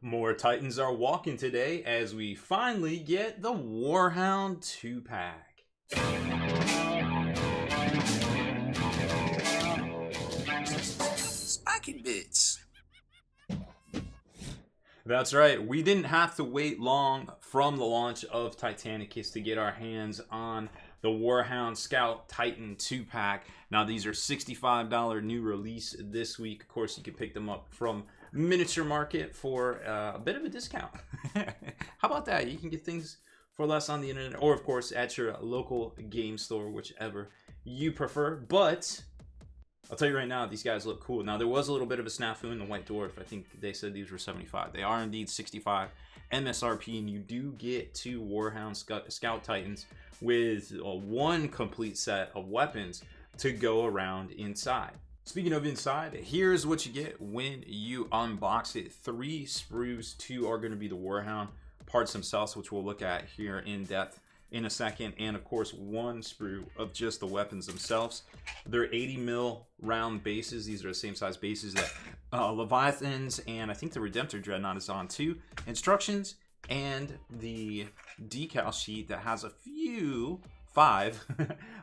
More Titans are walking today as we finally get the Warhound 2-pack. Spiking bits. That's right, we didn't have to wait long from the launch of Titanicus to get our hands on the Warhound Scout Titan 2-pack. Now these are $65 new release this week. Of course, you can pick them up from Miniature Market for a bit of a discount. How about that? You can get things for less on the internet, or of course at your local game store, whichever you prefer. But I'll tell you right now, these guys look cool. Now there was a little bit of a snafu in the White Dwarf. I think they said these were 75. They are indeed 65 MSRP, and you do get 2 Warhound Scout Titans with one complete set of weapons to go around inside. Speaking of inside, here's what you get when you unbox it. 3 sprues, 2 are going to be the Warhound parts themselves, which we'll look at here in depth in a second, and of course 1 sprue of just the weapons themselves. They're 80 mil round bases. These are the same size bases that Leviathans and I think the Redemptor Dreadnought is on too. Instructions and the decal sheet that has a few, 5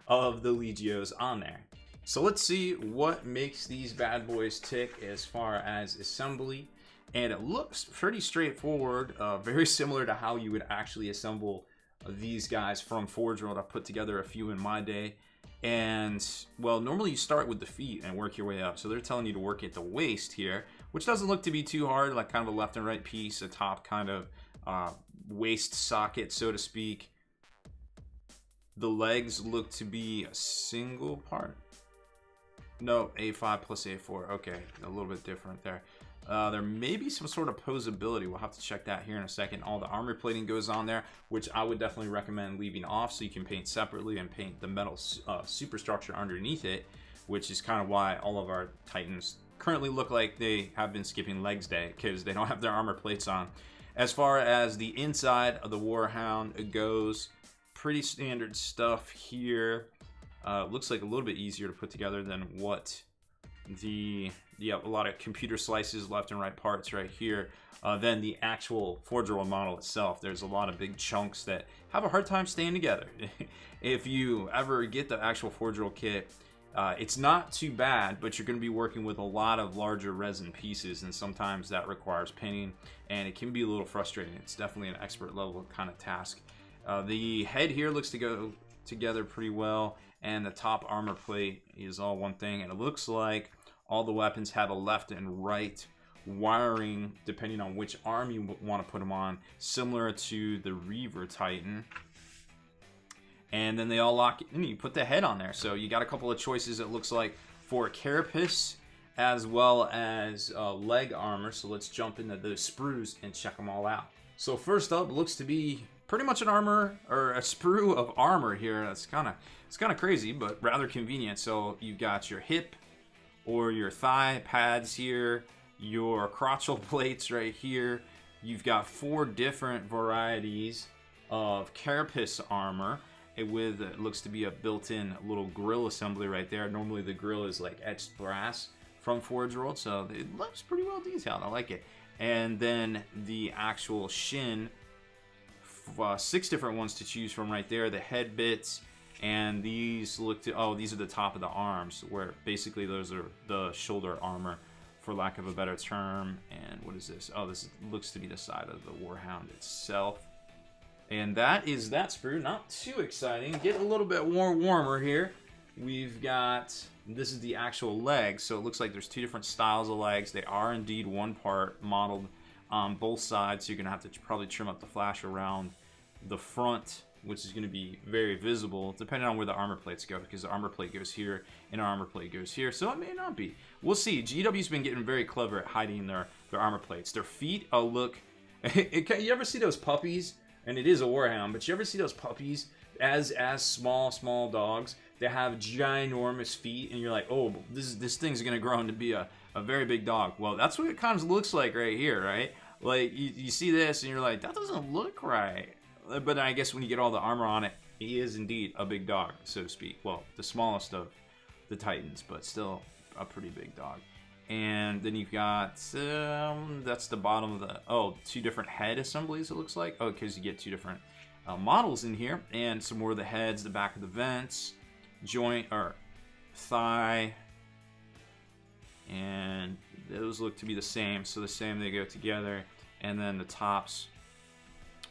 of the Legios on there. So let's see what makes these bad boys tick as far as assembly. And it looks pretty straightforward, very similar to how you would actually assemble these guys from Forge World. I've put together a few in my day. And, well, normally you start with the feet and work your way up. So they're telling you to work at the waist here, which doesn't look to be too hard, like kind of a left and right piece, a top kind of waist socket, so to speak. The legs look to be a single part. No, A5 plus A4. Okay, a little bit different there. There may be some sort of posability. We'll have to check that here in a second. All the armor plating goes on there, which I would definitely recommend leaving off so you can paint separately and paint the metal superstructure underneath it, which is kind of why all of our Titans currently look like they have been skipping legs day, because they don't have their armor plates on. As far as the inside of the Warhound goes, pretty standard stuff here. Looks like a little bit easier to put together than what a lot of computer slices, left and right parts right here, than the actual Forge World model itself. There's a lot of big chunks that have a hard time staying together. If you ever get the actual Forge World kit, it's not too bad, but you're going to be working with a lot of larger resin pieces, and sometimes that requires pinning, and it can be a little frustrating. It's definitely an expert level kind of task. The head here looks to go together pretty well, and the top armor plate is all one thing, and it looks like all the weapons have a left and right wiring depending on which arm you want to put them on, similar to the Reaver Titan. And then they all lock in. You put the head on there, so you got a couple of choices, it looks like, for carapace as well as leg armor. So let's jump into the sprues and check them all out. So first up looks to be pretty much an armor, or a sprue of armor here. It's kind of crazy, but rather convenient. So you got your hip or your thigh pads here, your crotchal plates right here. You've got 4 different varieties of carapace armor with it looks to be a built-in little grill assembly right there. Normally the grill is like etched brass from Forge World, so it looks pretty well detailed. I like it. And then the actual shin, 6 different ones to choose from right there. The head bits, and these look to, these are the top of the arms, where basically those are the shoulder armor, for lack of a better term. And what is this? Oh, this looks to be the side of the Warhound itself. And that is that sprue. Not too exciting. Get a little bit warmer here. We've got, this is the actual legs, so it looks like there's 2 different styles of legs. They are indeed one part modeled on both sides, so you're gonna have to probably trim up the flash around the front, which is going to be very visible depending on where the armor plates go, because the armor plate goes here and our armor plate goes here, so it may not be. We'll see. GW's been getting very clever at hiding their armor plates. Their feet look you ever see those puppies, and it is a Warhound, but you ever see those puppies as small dogs? They have ginormous feet, and you're like, oh, this thing's going to grow into be a very big dog. Well, that's what it kind of looks like right here, right? Like you see this and you're like, that doesn't look right. But I guess when you get all the armor on it, he is indeed a big dog, so to speak. Well, the smallest of the Titans, but still a pretty big dog. And then you've got, that's the bottom of the, two different head assemblies, it looks like. Oh, because you get two different models in here. And some more of the heads, the back of the vents, joint, or thigh. And those look to be the same. So the same, they go together. And then the tops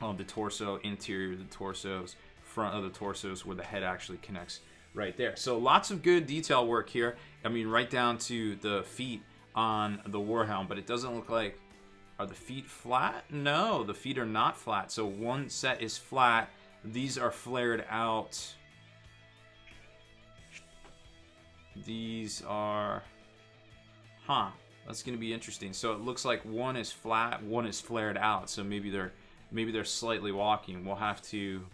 of the torso, interior of the torsos, front of the torsos, where the head actually connects right there. So lots of good detail work here. I mean, right down to the feet on the Warhound, but it doesn't look like, are the feet flat? No, the feet are not flat. So one set is flat. These are flared out. These are, that's going to be interesting. So it looks like one is flat, one is flared out. So maybe they're slightly walking. We'll have to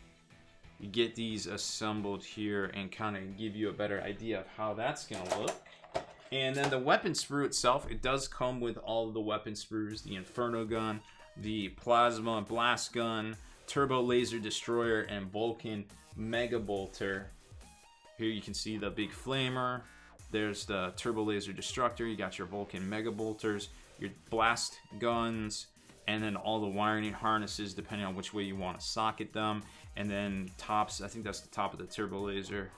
get these assembled here and kind of give you a better idea of how that's going to look. And then the weapon sprue itself, it does come with all of the weapon sprues, the Inferno gun, the Plasma Blast gun, Turbo Laser Destroyer, and Vulcan Mega Bolter. Here you can see the big flamer. There's the Turbo Laser Destructor. You got your Vulcan Mega Bolters, your blast guns, and then all the wiring harnesses depending on which way you want to socket them. And then tops, I think that's the top of the Turbo Laser.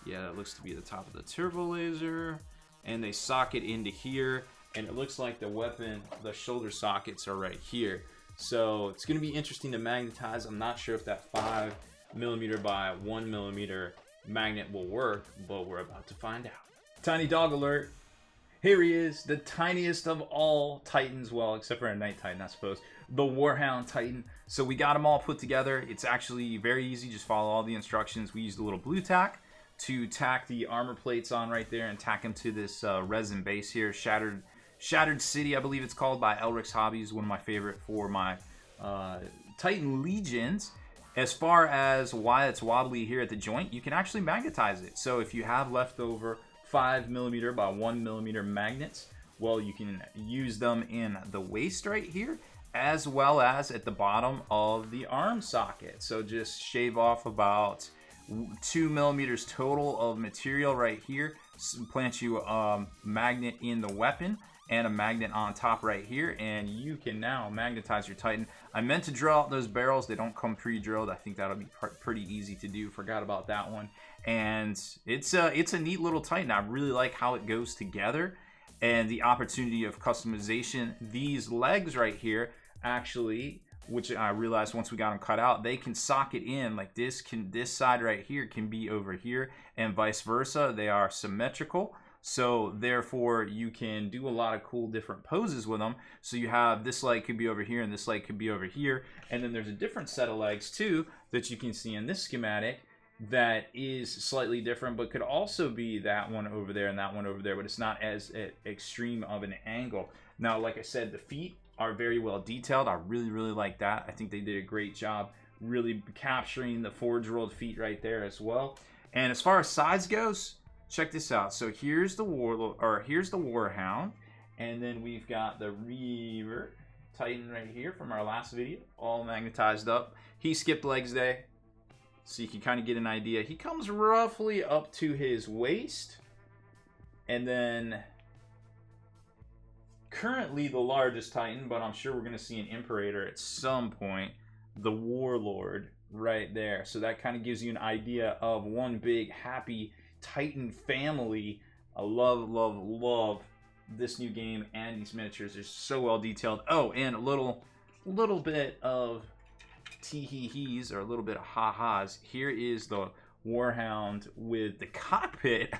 Yeah, that looks to be the top of the Turbo Laser. And they socket into here, and it looks like the weapon, the shoulder sockets are right here. So it's going to be interesting to magnetize. I'm not sure if that 5mm by 1mm magnet will work, but we're about to find out. Tiny dog alert. Here he is, the tiniest of all Titans, well, except for a Night Titan, I suppose, the Warhound Titan. So we got them all put together. It's actually very easy, just follow all the instructions. We used a little blue tack to tack the armor plates on right there and tack them to this resin base here. Shattered City, I believe it's called, by Elric's Hobbies, one of my favorite for my Titan Legions. As far as why it's wobbly here at the joint, you can actually magnetize it. So if you have leftover 5mm by 1mm magnets, well, you can use them in the waist right here, as well as at the bottom of the arm socket. So just shave off about 2mm total of material right here, plant you a magnet in the weapon and a magnet on top right here, and you can now magnetize your Titan. I meant to drill out those barrels. They don't come pre-drilled. I think that'll be pretty easy to do. Forgot about that one. And it's a neat little Titan. I really like how it goes together and the opportunity of customization. These legs right here, actually, which I realized once we got them cut out, they can socket in like this. This side right here can be over here, and vice versa. They are symmetrical, so therefore you can do a lot of cool different poses with them. So you have this leg could be over here and this leg could be over here, and then there's a different set of legs too that you can see in this schematic that is slightly different, but could also be that one over there and that one over there, but it's not as extreme of an angle. Now, like I said, the feet are very well detailed. I really like that. I think they did a great job really capturing the Forge World feet right there as well. And as far as size goes, check this out. So here's the Warhound, and then we've got the Revert Titan right here from our last video, all magnetized up. He skipped legs day, so you can kind of get an idea. He comes roughly up to his waist, and then currently the largest Titan, but I'm sure we're going to see an Imperator at some point, the Warlord right there. So that kind of gives you an idea of one big happy Titan family. I love this new game and these miniatures. They're so well detailed. Oh, and a little bit of tee-hee-hees, or a little bit of ha-has. Here is the Warhound with the cockpit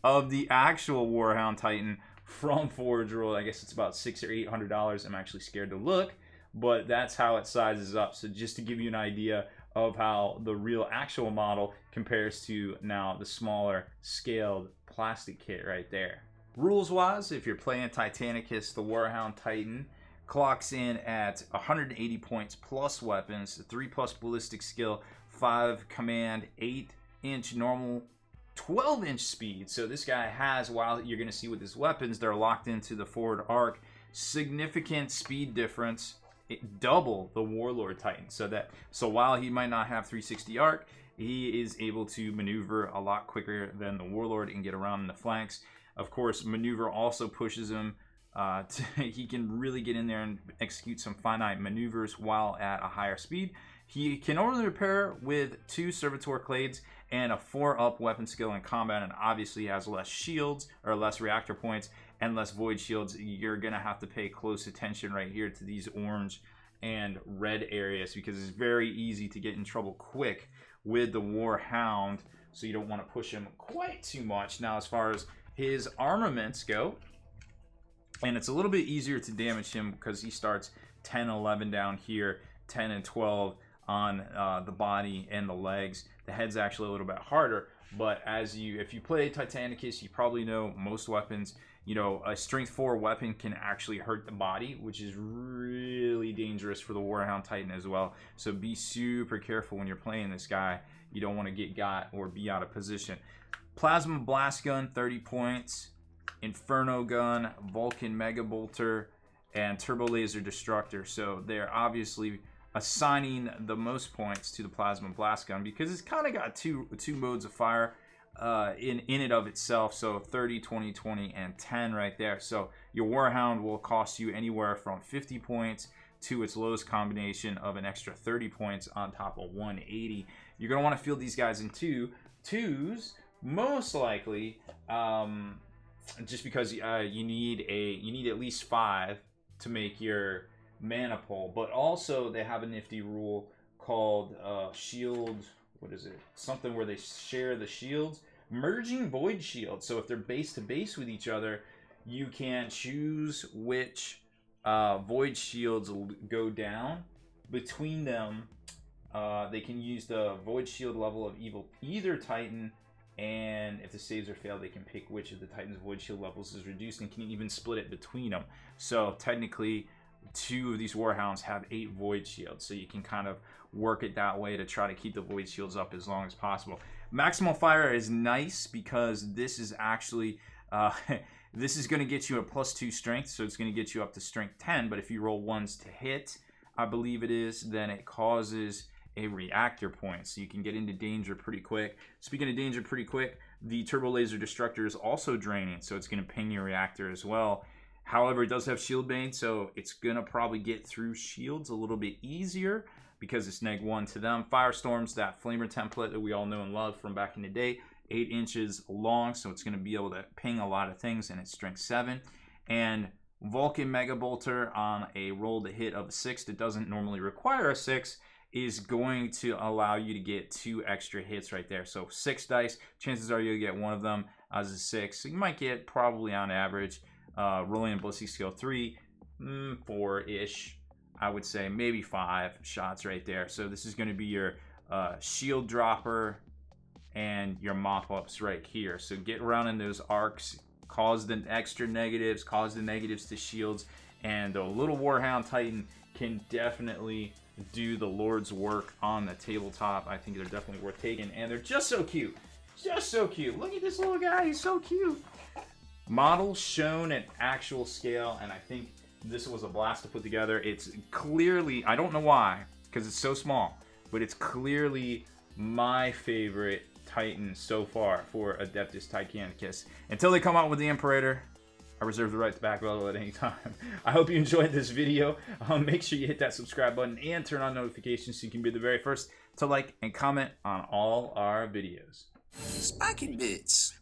of the actual Warhound Titan from Forge World. I guess it's about $600 or $800. I'm actually scared to look, but that's how it sizes up. So just to give you an idea of how the real actual model compares to now the smaller scaled plastic kit right there. Rules wise, if you're playing Titanicus, the Warhound Titan clocks in at 180 points plus weapons, 3+ ballistic skill, 5 command, 8-inch normal, 12-inch speed. So this guy has, while you're going to see with his weapons, they're locked into the forward arc, significant speed difference, double the Warlord Titan. So while he might not have 360 arc, he is able to maneuver a lot quicker than the Warlord and get around in the flanks. Of course, maneuver also pushes him. He can really get in there and execute some finite maneuvers while at a higher speed. He can only repair with 2 servitor clades and a 4-up weapon skill in combat, and obviously has less shields or less reactor points and less void shields. You're gonna have to pay close attention right here to these orange and red areas, because it's very easy to get in trouble quick with the Warhound, so you don't want to push him quite too much. Now, as far as his armaments go, and it's a little bit easier to damage him because he starts 10, 11 down here, 10 and 12 on the body and the legs. The head's actually a little bit harder, but if you play Titanicus, you probably know most weapons, you know, a strength 4 weapon can actually hurt the body, which is really dangerous for the Warhound Titan as well. So be super careful when you're playing this guy. You don't want to get got or be out of position. Plasma Blast Gun, 30 points. Inferno Gun, Vulcan Mega Bolter, and Turbo Laser Destructor. So they're obviously assigning the most points to the Plasma Blast Gun because it's kind of got two modes of fire in it of itself. So 30, 20, 20, and 10 right there. So your Warhound will cost you anywhere from 50 points to its lowest combination of an extra 30 points on top of 180. You're going to want to field these guys in twos, most likely, just because you need at least 5 to make your mana pull. But also they have a nifty rule called shield, what is it, something where they share the shields, merging void shields. So if they're base to base with each other, you can choose which void shields go down between them. They can use the void shield level of either Titan, and if the saves are failed, they can pick which of the Titan's void shield levels is reduced and can even split it between them. So technically 2 of these Warhounds have 8 void shields, so you can kind of work it that way to try to keep the void shields up as long as possible. Maximal fire is nice because this is actually this is going to get you a +2 strength, so it's going to get you up to strength 10. But if you roll 1s to hit, I believe it is, then it causes a reactor point, so you can get into danger pretty quick. Speaking of danger pretty quick, the Turbo Laser Destructor is also draining, so it's going to ping your reactor as well. However, it does have shield bane, so it's going to probably get through shields a little bit easier because it's -1 to them. Firestorm's that flamer template that we all know and love from back in the day, 8 inches long, so it's going to be able to ping a lot of things, and it's strength 7. And Vulcan Mega Bolter on a roll to hit of a 6 that doesn't normally require a 6 is going to allow you to get 2 extra hits right there. So 6 dice, chances are you'll get one of them as a 6. So you might get, probably on average, rolling in ballistic skill 3, 4-ish, I would say, maybe 5 shots right there. So this is going to be your shield dropper and your mop-ups right here. So get around in those arcs, cause the extra negatives, cause the negatives to shields, and the little Warhound Titan can definitely do the Lord's work on the tabletop. I think they're definitely worth taking, and they're just so cute. Just so cute. Look at this little guy, he's so cute. Models shown at actual scale, and I think this was a blast to put together. It's clearly, I don't know why, because it's so small, but it's clearly my favorite Titan so far for Adeptus Titanicus. Until they come out with the Imperator, I reserve the right to back battle at any time. I hope you enjoyed this video. Make sure you hit that subscribe button and turn on notifications so you can be the very first to like and comment on all our videos. Spiking bits.